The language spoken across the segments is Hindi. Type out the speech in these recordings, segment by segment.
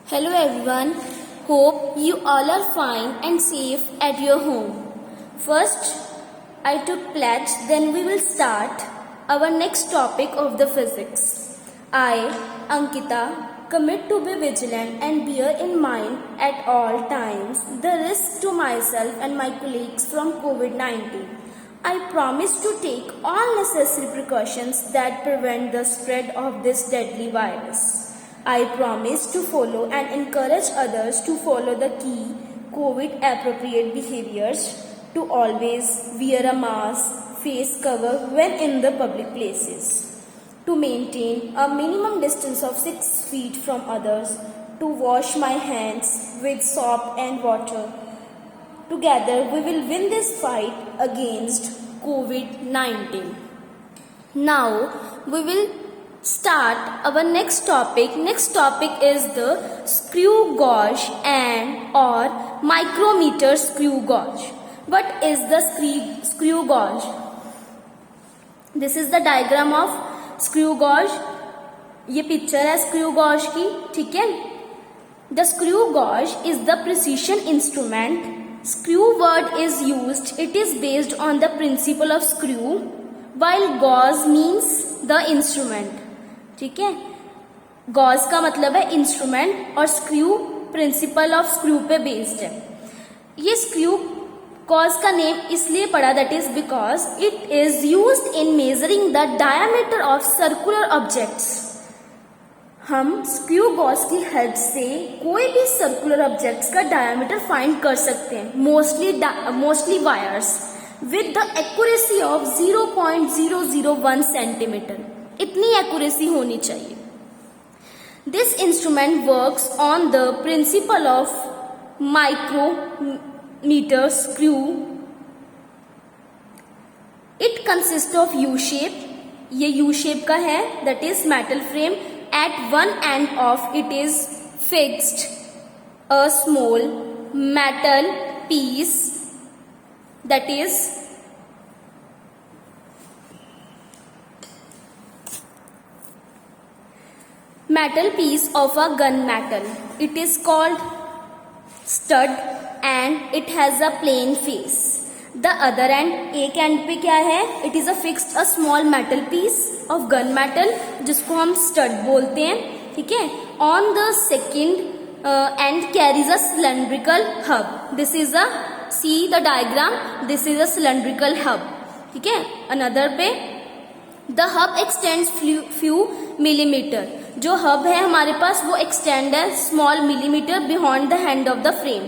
Hello everyone, hope you all are fine and safe at your home. First, I took pledge, then we will start our next topic of the physics. I, Ankita, commit to be vigilant and bear in mind at all times the risk to myself and my colleagues from COVID-19. I promise to take all necessary precautions that prevent the spread of this deadly virus. I promise to follow and encourage others to follow the key COVID appropriate behaviors, to always wear a mask, face cover when in the public places, to maintain a minimum distance of 6 feet from others, to wash my hands with soap and water. Together we will win this fight against COVID-19. Now we will start our next topic. Next topic is the screw gauge and or micrometer screw gauge. What is the screw gauge? This is the diagram of screw gauge. ये पिक्चर है स्क्रू गॉज की, ठीक है. The screw gauge is the precision instrument. Screw word is used. It is based on the principle of screw, while gauge means the instrument. ठीक है. गॉज का मतलब है इंस्ट्रूमेंट और स्क्रू प्रिंसिपल ऑफ स्क्रू पे बेस्ड है. ये स्क्रू गॉज का नेम इसलिए पड़ा that is because it is used in measuring the diameter of circular objects. हम स्क्रू गॉज की हेल्प से कोई भी सर्कुलर ऑब्जेक्ट्स का डायमीटर फाइंड कर सकते हैं, mostly wires, with the accuracy of 0.001 centimetre. इतनी एक्यूरेसी होनी चाहिए. This instrument works on the principle of micrometer screw. It consist of U shape. ये यू शेप का है, that is metal frame. At one end of it is fixed a small metal piece, that is metal piece of a gun metal. It is called stud and it has a plain face. The other end, एक end पे क्या है? It is a fixed a small metal piece of gun metal जिसको हम stud बोलते हैं, ठीक है. On the second end carries a cylindrical hub. This is a, see the diagram, this is a cylindrical hub, ठीक है. Another पे the hub extends few millimeter. जो हब है हमारे पास वो एक्सटेंड है small millimetre beyond the hand of the frame.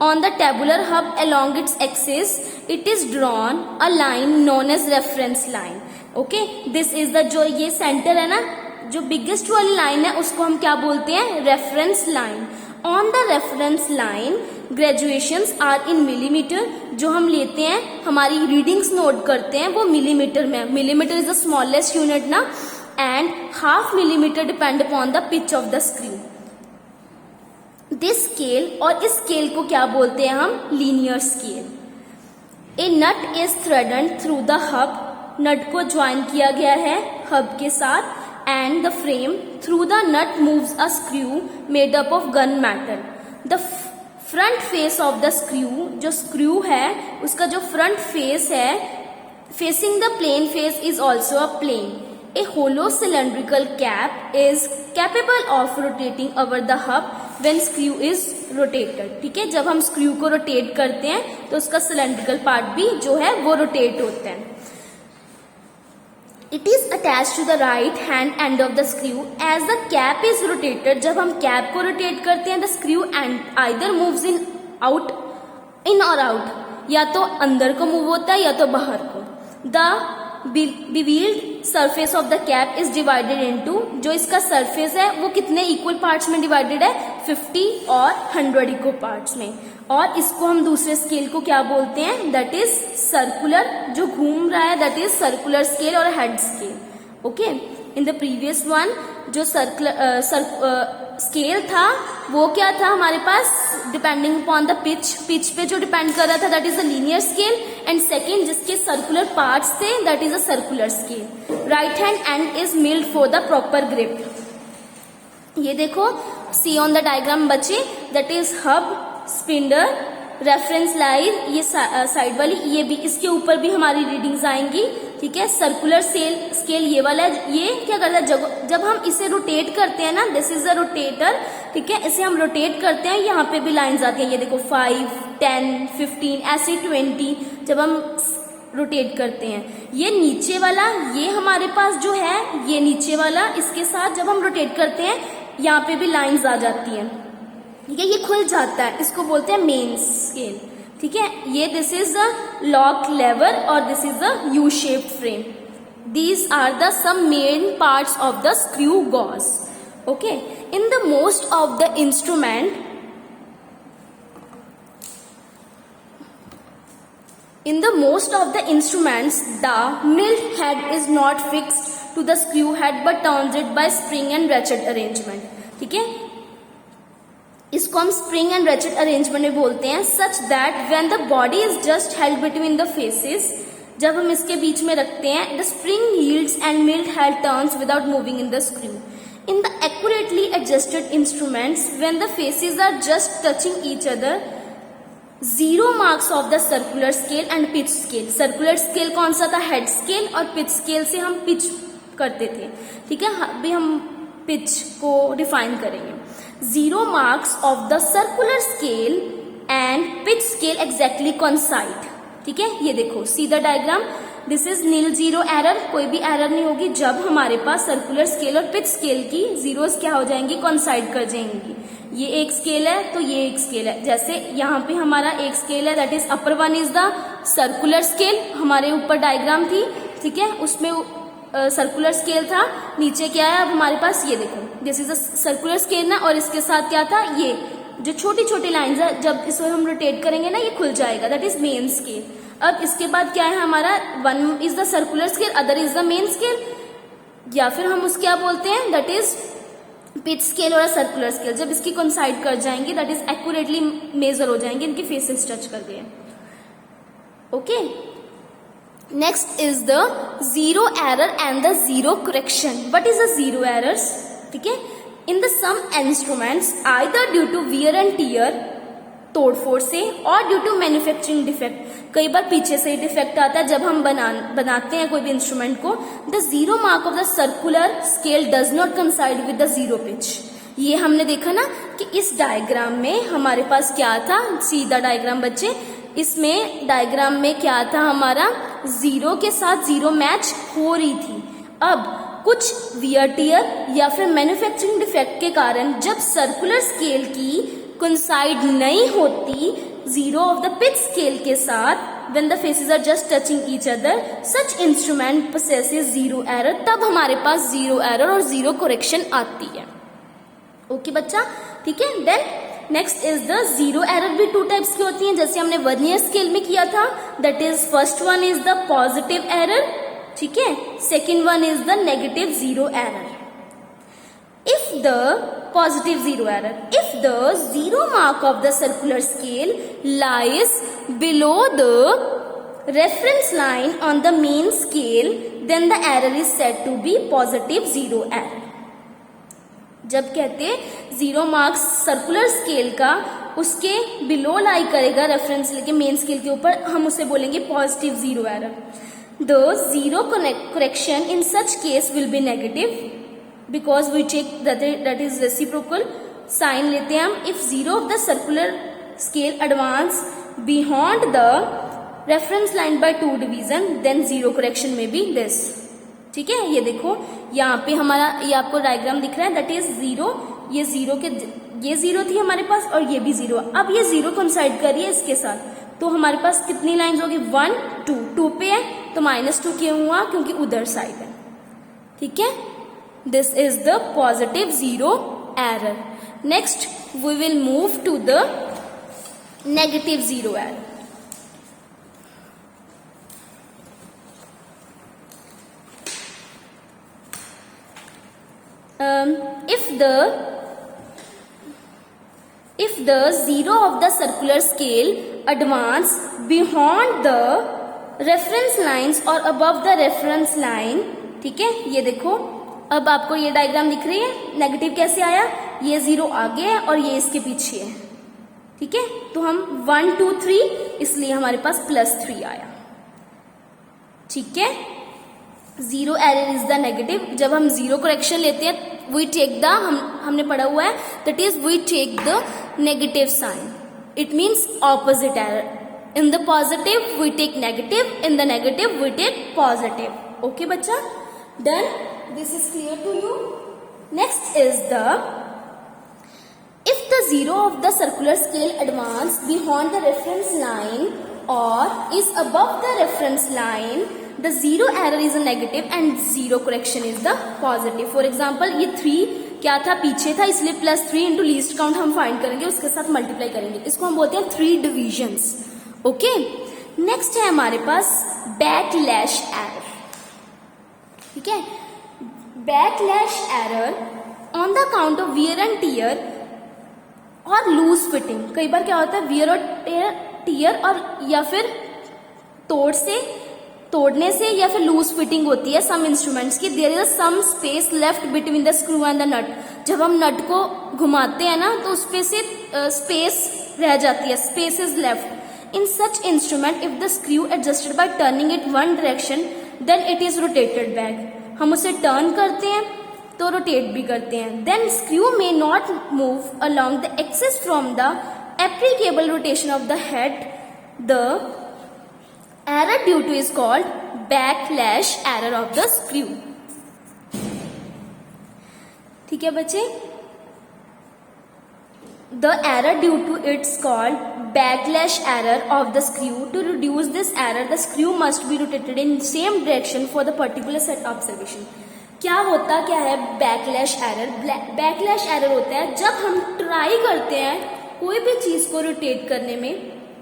On the tubular hub along its axis it is drawn a line known as reference line. Okay, this is the, जो ये सेंटर है ना, जो बिगेस्ट वाली लाइन है उसको हम क्या बोलते हैं? Reference line. On the reference line graduations are in millimetre. जो हम लेते हैं, हमारी रीडिंग्स नोट करते हैं, वो मिलीमीटर में. Millimetre is the smallest unit ना, and half millimeter depend upon the pitch of the screw. This scale, और इस scale को क्या बोलते हैं हम? linear scale. A nut is threaded through the hub. nut को ज्वाइन किया गया है hub के साथ, and the frame through the nut moves a screw made up of gun metal. The front face of the screw, जो screw है उसका जो front face है, facing the plane face is also a plane. A hollow cylindrical cap is capable of rotating over the hub when screw is rotated. ठीक है, जब हम स्क्रू को रोटेट करते हैं तो उसका सिलेंड्रिकल पार्ट भी जो है वो रोटेट होता है. It is attached to the right hand end of the screw as the cap is rotated. जब हम कैप को रोटेट करते हैं, the screw and either moves in or out, या तो अंदर को मूव होता है या तो बाहर को. The beveled surface of the cap is divided into, जो इसका सरफेस है वो कितने इक्वल पार्ट्स में डिवाइडेड है? 50 और 100 इक्वल पार्ट्स में. और इसको हम दूसरे स्केल को क्या बोलते हैं? That is circular. जो घूम रहा है दैट इज सर्कुलर स्केल और head scale. Okay, in the previous one जो सर्कुलर स्केल था वो क्या था हमारे पास? डिपेंडिंग अपॉन द पिच पे जो डिपेंड कर रहा था that is a linear scale. And second जिसके सर्कुलर पार्ट्स थे that is a circular scale. Right hand end is milled for the proper grip. ये देखो सी ऑन द डायग्राम बच्चे, that is hub, spindle, reference line, ये साइड वाली, ये भी, इसके ऊपर भी हमारी रीडिंग्स आएंगी, ठीक है। सर्कुलर स्केल ये वाला है, ये क्या करता है, जब हम इसे रोटेट करते हैं ना, दिस इज अ रोटेटर, ठीक है, इसे हम रोटेट करते हैं, यहाँ पे भी लाइंस आती हैं, ये देखो 5, 10, 15 ऐसे 20, जब हम रोटेट करते हैं। ये नीचे वाला, ये हमारे पास जो है, ये नीचे वाला, इसके साथ जब हम रोटेट करते हैं यहाँ पे भी लाइंस आ जाती हैं, ठीक है, ये खुल जाता है, इसको बोलते हैं मेन स्केल, ठीक है। ये this is the lock lever और this is the U shaped frame, these are the some main parts of the screw gauge, okay. In the most of the instrument, in the most of the instruments, the mill head is not fixed to the screw head but turns it by spring and ratchet arrangement, ठीक है। इसको हम spring and ratchet arrangement में बोलते हैं, such that when the body is just held between the faces, जब हम इसके बीच में रखते हैं, the spring yields and mill head turns without moving in the screw. In the accurately adjusted instruments, when the faces are just touching each other, 0 marks of the circular scale and pitch scale. Circular scale कौन सा था, हेड स्केल, और पिच स्केल से हम पिच करते थे, ठीक है। अभी हम पिच को डिफाइन करेंगे। 0 marks of the circular scale and pitch scale exactly coincide, ठीक है। ये देखो, see the diagram, this is nil zero error, कोई भी एरर नहीं होगी जब हमारे पास सर्कुलर स्केल और पिच स्केल की जीरोस क्या हो जाएंगी, कॉन्साइड कर जाएंगी। ये एक स्केल है तो ये एक स्केल है, जैसे यहाँ पे हमारा एक स्केल है, that is upper one is the circular scale, हमारे ऊपर डायग्राम थी, ठीक है, उसमें सर्कुलर स्केल था, नीचे क्या है अब हमारे पास, ये देखो, this is a circular scale ना, और इसके साथ क्या था, ये जो छोटी छोटी लाइंस है, जब इसको हम रोटेट करेंगे ना, ये खुल जाएगा, दैट इज मेन स्केल। अब इसके बाद क्या है हमारा, one is the circular scale, other is the main scale, या फिर हम उस क्या बोलते हैं, दैट इज पिच स्केल और सर्कुलर स्केल। जब इसकी कोइंसाइड कर जाएंगे, दैट इज एक्यूरेटली मेजर हो जाएंगे, इनके फेसेस टच कर गए, okay. Next is the zero error and the zero correction. What is the zero errors, ठीक है। In the some instruments, either due to wear and tear, तोड़फोड़ से, और ड्यू टू मैन्युफैक्चरिंग डिफेक्ट, कई बार पीछे से डिफेक्ट आता है जब हम बनाते हैं कोई भी इंस्ट्रूमेंट को। The zero mark of the circular scale does not कंसाइड with the zero pitch. ये हमने देखा ना कि इस डायग्राम में हमारे पास क्या था, सीधा डायग्राम बच्चे, इसमें डायग्राम में क्या था हमारा, जीरो के साथ जीरो मैच हो रही थी। अब कुछ वियर टियर या फिर मैन्युफैक्चरिंग डिफेक्ट के कारण जब सर्कुलर स्केल की कोइंसाइड नहीं होती zero of the pitch scale के साथ, when the faces are just touching each other, such instrument possesses zero error, तब हमारे पास जीरो एरर और जीरो करेक्शन आती है, ओके बच्चा, ठीक है। Then next is the zero error, भी 2 टाइप्स की होती हैं, जैसे हमने वर्नियर स्केल में किया था, that is first one is the positive error, ठीक है, second one is the negative zero error. If the positive zero error, if the zero mark of the circular scale lies below the reference line on the main scale, then the error is said to be positive zero error. जब कहते जीरो मार्क्स सर्कुलर स्केल का उसके बिलो लाई करेगा रेफरेंस लेके मेन स्केल के ऊपर, हम उसे बोलेंगे positive zero error. The zero correction in such case will be negative because we check that is reciprocal sign लेते हैं हम। if zero of the circular scale advance beyond the reference line by 2 division, then zero correction may be this, ठीक है। ये देखो यहाँ पे हमारा, ये आपको डायग्राम दिख रहा है, दैट इज जीरो, ये जीरो के, ये जीरो थी हमारे पास और ये भी जीरो, अब ये जीरो कोइंसाइड कर रही है इसके साथ, तो हमारे पास कितनी लाइंस होगी, 1 2, 2 पे है तो -2 क्यों हुआ, क्योंकि उधर साइड है, ठीक है। This is the positive zero error. Next, we will move to the negative zero error. If the zero of the circular scale advance beyond the reference lines or above the reference line, ठीक है। ये देखो अब आपको ये डायग्राम दिख रही है, नेगेटिव कैसे आया, ये 0 आगे है और ये इसके पीछे है, ठीक है। तो हम 1 2 3 इसलिए हमारे पास +3 आया, ठीक है। 0 एरर इज द नेगेटिव। जब हम 0 करेक्शन लेते हैं वी टेक द, हमने पढ़ा हुआ है, that is we take the negative sign, it means opposite error. In the positive we take negative, in the negative we take positive. Okay बच्चा, done? This is clear to you. Next is the, if the zero of the circular scale advance beyond the reference line or is above the reference line, the zero error is a negative and zero correction is the positive. For example, ये 3 क्या था, पीछे था, इसलिए +3 इंटू लीस्ट काउंट हम फाइंड करेंगे, उसके साथ मल्टीप्लाई करेंगे। इसको हम बोलते हैं 3 डिविजन्स। ओके, नेक्स्ट है हमारे पास बैकलैश एरर, ठीक है। Backlash error on the count of wear and tier और लूज फिटिंग। कई बार क्या होता है, वियर और टियर और या फिर तोड़ने से या फिर लूज फिटिंग होती है सम इंस्ट्रूमेंट्स की। There is some space left between the screw and the nut. जब हम नट को घुमाते हैं ना तो उस पे से स्पेस रह जाती है, space is left. In such instrument, if the screw adjusted by turning it one direction, then it is rotated back. हम उसे टर्न करते हैं तो रोटेट भी करते हैं। Then screw may not move along the axis from the applicable rotation of the head. The error due to is called backlash error of the screw. ठीक है बच्चे, the error due to it's called backlash error of the screw. To reduce this error, the screw must be rotated in same direction for the particular set observation. क्या है बैकलैश एरर? बैकलैश एरर होता है जब हम ट्राई करते हैं कोई भी चीज को रोटेट करने में।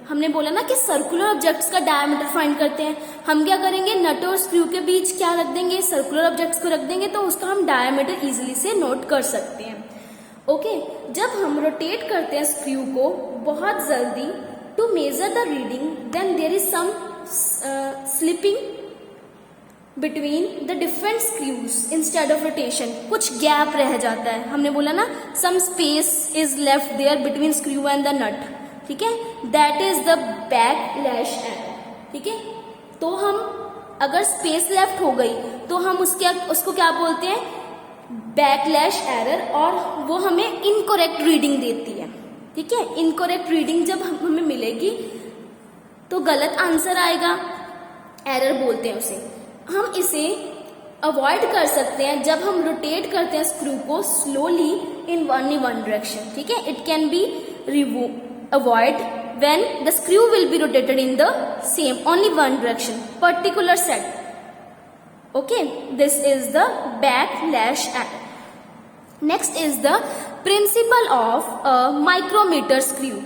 हमने बोला ना कि सर्कुलर ऑब्जेक्ट्स का डायमीटर फाइंड करते हैं, हम क्या करेंगे, नट और स्क्रू के बीच क्या रख देंगे, सर्कुलर ऑब्जेक्ट्स को रख देंगे, तो उसका हम डायमीटर इजीली से नोट कर सकते हैं। ओके, जब हम रोटेट करते हैं स्क्रू को बहुत जल्दी to measure the reading, then there is some slipping between the different screws instead of rotation. कुछ गैप रह जाता है, हमने बोला ना some space is left there between screw and the nut, ठीक है, that is the backlash error, ठीक है। तो हम अगर स्पेस लेफ्ट हो गई तो हम उसको क्या बोलते हैं, बैकलैश एरर, और वो हमें इनकरेक्ट रीडिंग देती है, ठीक है। इनकरेक्ट रीडिंग जब हमें मिलेगी तो गलत आंसर आएगा, एरर बोलते हैं उसे। हम इसे अवॉइड कर सकते हैं जब हम रोटेट करते हैं स्क्रू को slowly in only one direction, ठीक है। It can be avoid when the screw will be rotated in the same only one direction particular set. Okay, this is the backlash error. Next is the principle of a micrometer screw.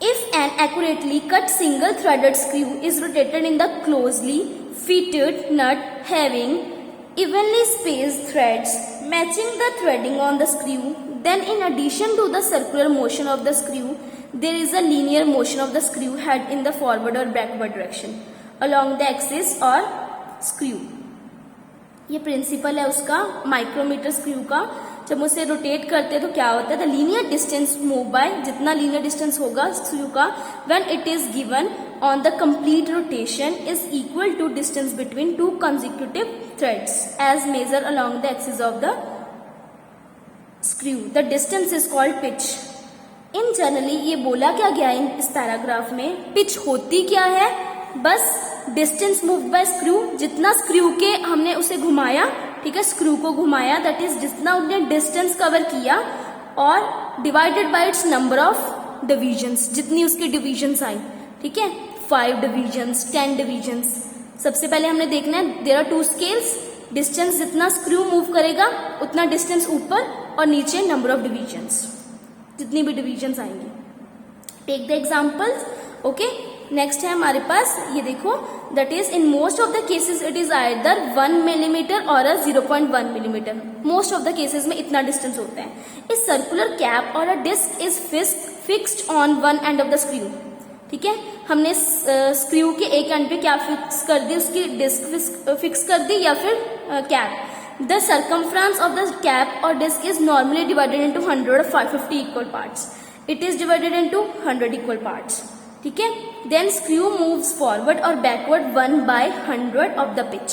If an accurately cut single threaded screw is rotated in the closely fitted nut having evenly spaced threads matching the threading on the screw, then in addition to the circular motion of the screw, there is a linear motion of the screw head in the forward or backward direction along the axis or screw. ये प्रिंसिपल है उसका माइक्रोमीटर स्क्रू का। जब उसे रोटेट करते हैं तो क्या होता है, the linear distance move by, जितना लीनियर डिस्टेंस होगा स्क्रू का when it is given on the complete rotation is equal to distance between two consecutive threads as measure along the axis of the screw. The distance is called pitch. In generally ये बोला क्या गया है इस पैराग्राफ में, पिच होती क्या है, बस डिस्टेंस मूव बाय स्क्रू, जितना स्क्रू के हमने उसे घुमाया, ठीक है, स्क्रू को घुमाया, दैट इज जितना उसने डिस्टेंस कवर किया, और divided by it's number of divisions, जितनी उसकी डिविजन्स आई, ठीक है, 5 डिविजन्स, 10 डिविजन्स। सबसे पहले हमने देखना है देयर आर 2 स्केल्स, डिस्टेंस जितना स्क्रू मूव करेगा उतना डिस्टेंस ऊपर और नीचे नंबर ऑफ डिविजन्स, जितनी भी डिविजन्स आएंगी। Take the examples. Okay, next है हमारे पास, ये देखो, that is in most of the cases it is either 1 millimetre और 0.1 millimetre. Most of the cases में इतना डिस्टेंस होता है। इस सर्कुलर कैप और a disc is fixed on one end of the screw, ठीक है। हमने स्क्रू के एक एंड पे क्या फिक्स कर दी, उसकी डिस्क फिक्स कर दी या फिर cap. The circumference of the cap और disc is normally divided into 100 और 550 equal parts. It is divided into 100 equal parts. ठीक है. देन स्क्रू मूव्स फॉरवर्ड और बैकवर्ड 1/100 ऑफ द पिच.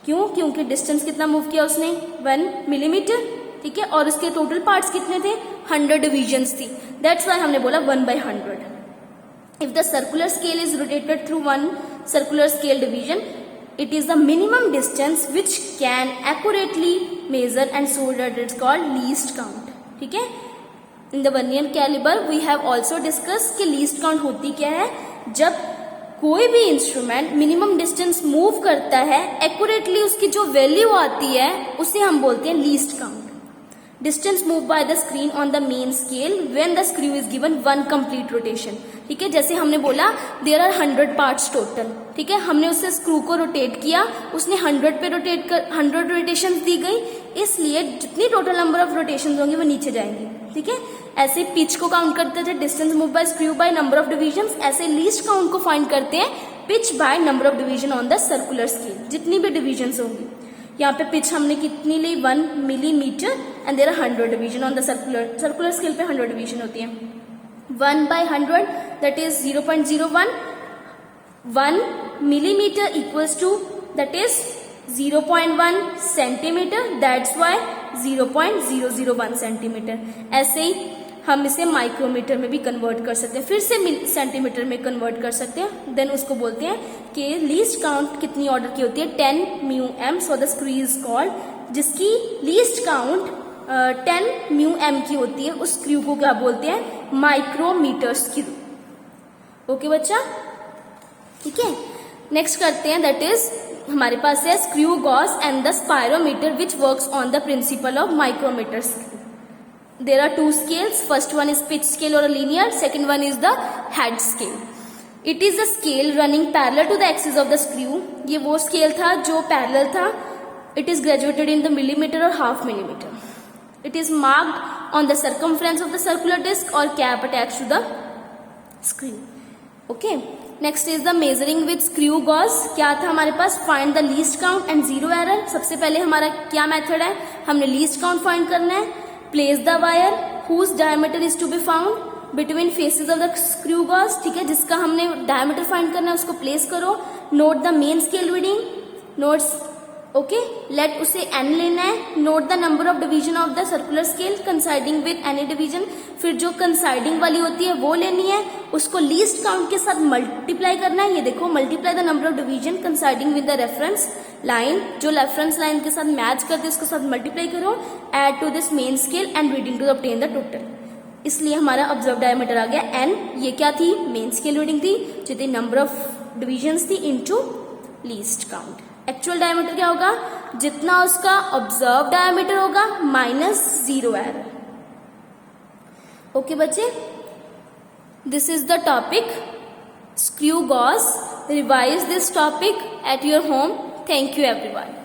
क्यों? क्योंकि डिस्टेंस कितना मूव किया उसने, 1 मिलीमीटर. ठीक है. और उसके टोटल पार्ट्स कितने थे, 100 डिविजन्स थी. दैट्स वाई हमने बोला 1/100. If the circular scale is rotated through 1 circular scale division, it is the minimum distance which can accurately measure and so that it's called least count. ठीक है. In the vernier caliber we have also discussed कि least count होती क्या है. जब कोई भी इंस्ट्रूमेंट मिनिमम डिस्टेंस मूव करता है, एक्यूरेटली उसकी जो वैल्यू आती है उसे हम बोलते हैं least count. Distance move by the screen on the main scale when the screw is given 1 complete rotation. ठीक है. जैसे हमने बोला देयर आर 100 पार्ट्स टोटल. ठीक है. हमने उससे स्क्रू को रोटेट किया, उसने 100 पे रोटेट कर 100 रोटेशन दी गई, इसलिए जितनी टोटल नंबर ऑफ रोटेशन होंगे वो नीचे जाएंगे. ठीक है. ऐसे पिच को काउंट करते थे distance move by screw by number of division. ऐसे लीस्ट काउंट को फाइंड करते हैं pitch by number of division on the circular scale. जितनी भी डिविजन होंगी, यहाँ पे पिच हमने कितनी ली, 1 millimetre and there are 100 division on the circular scale पे 100 डिवीजन होती है. 1/100 that is 0.01. 1 millimetre equals to that is 0.1 centimetre. That's why 0.001 centimetre. ऐसे ही हम इसे माइक्रोमीटर में भी कन्वर्ट कर सकते हैं, फिर से सेंटीमीटर में कन्वर्ट कर सकते हैं. देन उसको बोलते हैं कि लीस्ट काउंट कितनी ऑर्डर की होती है, 10 μm. So the screw is called, जिसकी लीस्ट काउंट 10 μm की होती है, उस स्क्रू को क्या बोलते हैं, माइक्रोमीटर स्क्रू. ओके बच्चा. ठीक है. नेक्स्ट करते हैं, दैट इज हमारे पास है screw gauge and the spherometer which works on the principle of micrometer screw. There are 2 scales. First one is pitch scale or a linear. Second one is the head scale. It is a scale running parallel to the axis of the screw. ये वो scale था जो parallel था. It is graduated in the millimeter or half millimeter. It is marked on the circumference of the circular disc or cap attached to the screw. Okay. Next is the measuring with screw gauge. क्या था हमारे पास, find the least count and zero error. सबसे पहले हमारा क्या method है, हमने least count find करना है. Place the wire whose diameter is to be found between faces of the screw gauge. ठीक है. जिसका हमने diameter find करना है उसको place करो. Note the main scale reading. Notes. Okay. Let उसे n लेना है. Note the number of division of the circular scale coinciding with any division. फिर जो coinciding वाली होती है वो लेनी है, उसको least count के साथ multiply करना है. ये देखो, multiply the number of division coinciding with the reference line, जो रेफरेंस लाइन के साथ मैच करते हैं उसके साथ मल्टीप्लाई करो. Add to this main scale and reading to obtain the total. इसलिए हमारा ऑब्जर्व डायमीटर आ गया n. ये क्या थी, मेन स्केल रीडिंग थी, जितनी नंबर ऑफ डिविजन्स थी into least count. Actual diameter क्या होगा, जितना उसका ऑब्जर्व डायमीटर होगा माइनस 0 एरर. ओके बच्चे, this is the topic screw gauge. Revise this topic at your home. Thank you everyone.